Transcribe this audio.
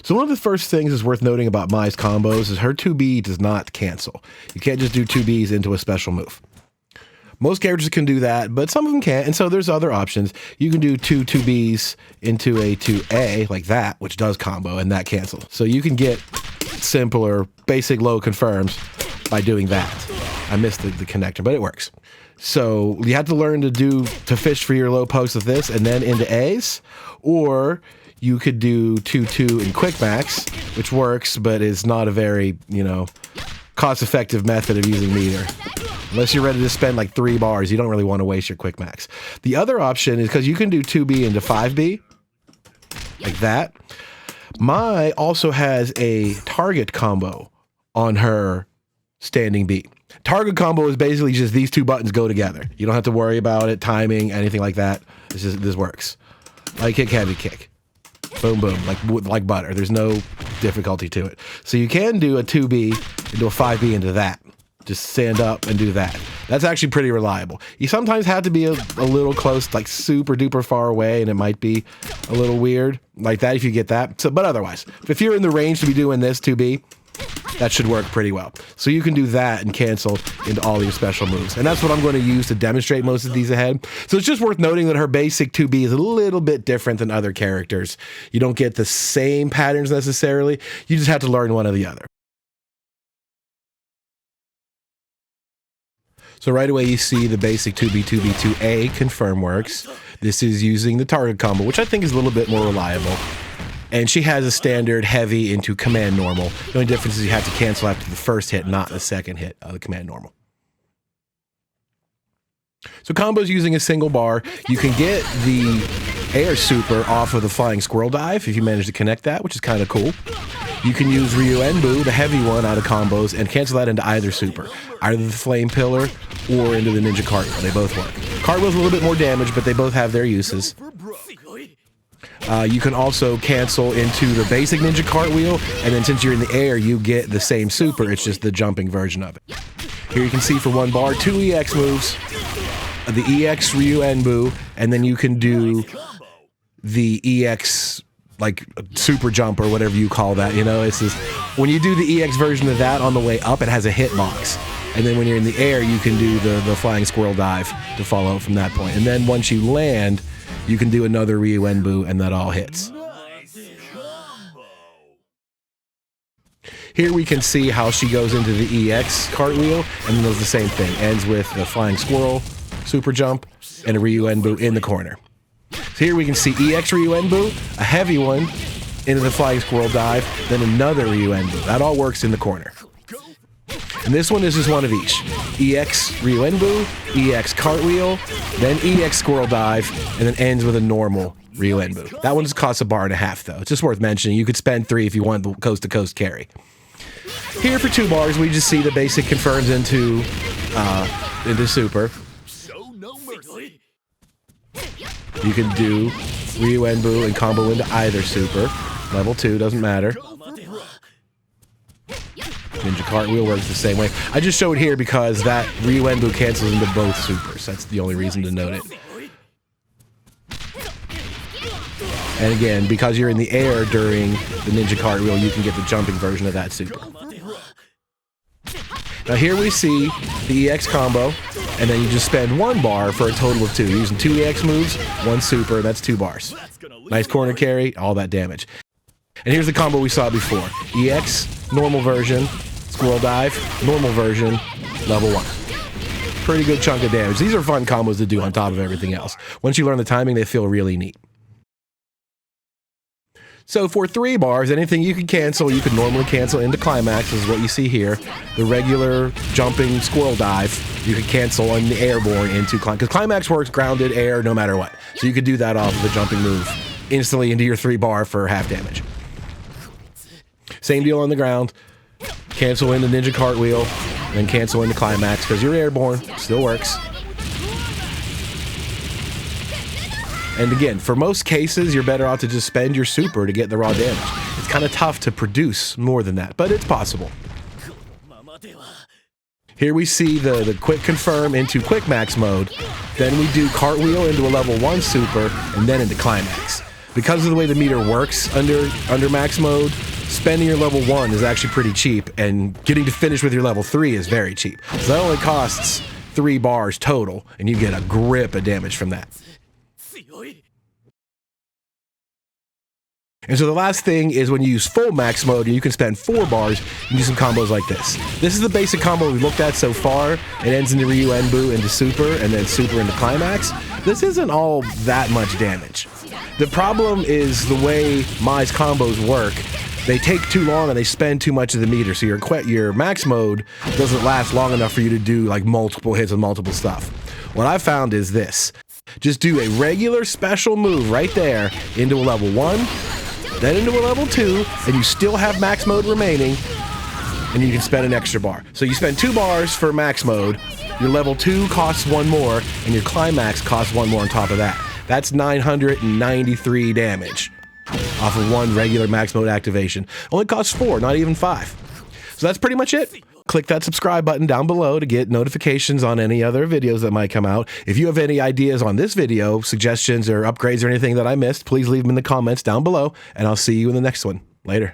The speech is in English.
So one of the first things is worth noting about Mai's combos is her 2B does not cancel. You can't just do 2Bs into a special move. Most characters can do that, but some of them can't, and so there's other options. You can do 2Bs into a 2A, like that, which does combo, and that cancels. So you can get simpler, basic low confirms by doing that. I missed the connector, but it works. So you have to learn to fish for your low post with this, and then into A's, or you could do 2-2 in quick max, which works, but is not a very, cost-effective method of using meter. Unless you're ready to spend like 3 bars, you don't really want to waste your quick max. The other option is because you can do 2B into 5B, like that. Mai also has a target combo on her standing beat. Target combo is basically just these 2 buttons go together. You don't have to worry about it, timing, anything like that. This works. Light kick, heavy kick. Boom, boom, like butter. There's no difficulty to it. So you can do a 2B into a 5B into that. Just stand up and do that. That's actually pretty reliable. You sometimes have to be a little close, like super duper far away, and it might be a little weird like that if you get that. So, but otherwise, if you're in the range to be doing this 2B, that should work pretty well. So you can do that and cancel into all your special moves. And that's what I'm going to use to demonstrate most of these ahead. So it's just worth noting that her basic 2B is a little bit different than other characters. You don't get the same patterns necessarily. You just have to learn one or the other. So right away you see the basic 2B, 2B, 2A confirm works. This is using the target combo, which I think is a little bit more reliable. And she has a standard heavy into command normal. The only difference is you have to cancel after the first hit, not the second hit of the command normal. So combos using a single bar. You can get the air super off of the flying squirrel dive if you manage to connect that, which is kind of cool. You can use Ryu Enbu, the heavy one, out of combos and cancel that into either super. Either the flame pillar or into the ninja cartwheel. They both work. Cartwheel's a little bit more damage, but they both have their uses. You can also cancel into the basic ninja cartwheel, and then since you're in the air, you get the same super. It's just the jumping version of it. Here you can see for 1 bar, 2 EX moves. The EX Ryu Enbu, and then you can do the EX like super jump or whatever you call that. It's just when you do the EX version of that on the way up, it has a hitbox, and then when you're in the air, you can do the flying squirrel dive to follow from that point. And then once you land, you can do another Ryu Enbu, and that all hits. Here we can see how she goes into the EX cartwheel, and then does the same thing. Ends with the flying squirrel, super jump, and a Ryu Enbu in the corner. So here we can see EX Ryu Enbu, a heavy one, into the flying squirrel dive, then another Ryu Enbu. That all works in the corner. And this one is just one of each. EX Ryu Enbu, EX cartwheel, then EX squirrel dive, and then ends with a normal Ryu Enbu. That one just costs $1.50 though. It's just worth mentioning. You could spend 3 if you want the coast-to-coast carry. Here for 2 bars, we just see the basic confirms into super. You can do Ryu Enbu and combo into either super. Level 2, doesn't matter. Ninja cartwheel works the same way. I just showed here because that Ryu Enbu cancels into both supers. That's the only reason to note it. And again, because you're in the air during the ninja cartwheel, you can get the jumping version of that super. Now here we see the EX combo, and then you just spend 1 bar for a total of 2. You're using 2 EX moves, 1 super, that's 2 bars. Nice corner carry, all that damage. And here's the combo we saw before. EX, normal version, squirrel dive, normal version, level 1. Pretty good chunk of damage. These are fun combos to do on top of everything else. Once you learn the timing, they feel really neat. So for 3 bars, anything you can cancel, you can normally cancel into climax, is what you see here. The regular jumping squirrel dive, you can cancel on the airborne into climax. Because climax works grounded, air, no matter what. So you could do that off of the jumping move instantly into your 3 bar for half damage. Same deal on the ground. Cancel into ninja cartwheel, then cancel into climax because you're airborne. Still works. And again, for most cases, you're better off to just spend your super to get the raw damage. It's kind of tough to produce more than that, but it's possible. Here we see the quick confirm into quick max mode. Then we do cartwheel into a level 1 super, and then into climax. because of the way the meter works under max mode, spending your level 1 is actually pretty cheap, and getting to finish with your level 3 is very cheap. So that only costs 3 bars total, and you get a grip of damage from that. And so the last thing is when you use full max mode, and you can spend 4 bars and do some combos like this. This is the basic combo we've looked at so far. It ends into Ryu Enbu into Super, and then Super into Climax. This isn't all that much damage. The problem is the way Mai's combos work. They take too long and they spend too much of the meter, so your max mode doesn't last long enough for you to do like multiple hits with multiple stuff. What I found is this. Just do a regular special move right there into a level 1, then into a level 2, and you still have max mode remaining, and you can spend an extra bar. So you spend 2 bars for max mode, your level 2 costs 1 more, and your climax costs 1 more on top of that. That's 993 damage off of 1 regular max mode activation. Only costs 4, not even 5. So that's pretty much it. Click that subscribe button down below to get notifications on any other videos that might come out. If you have any ideas on this video, suggestions or upgrades or anything that I missed, please leave them in the comments down below, and I'll see you in the next one. Later.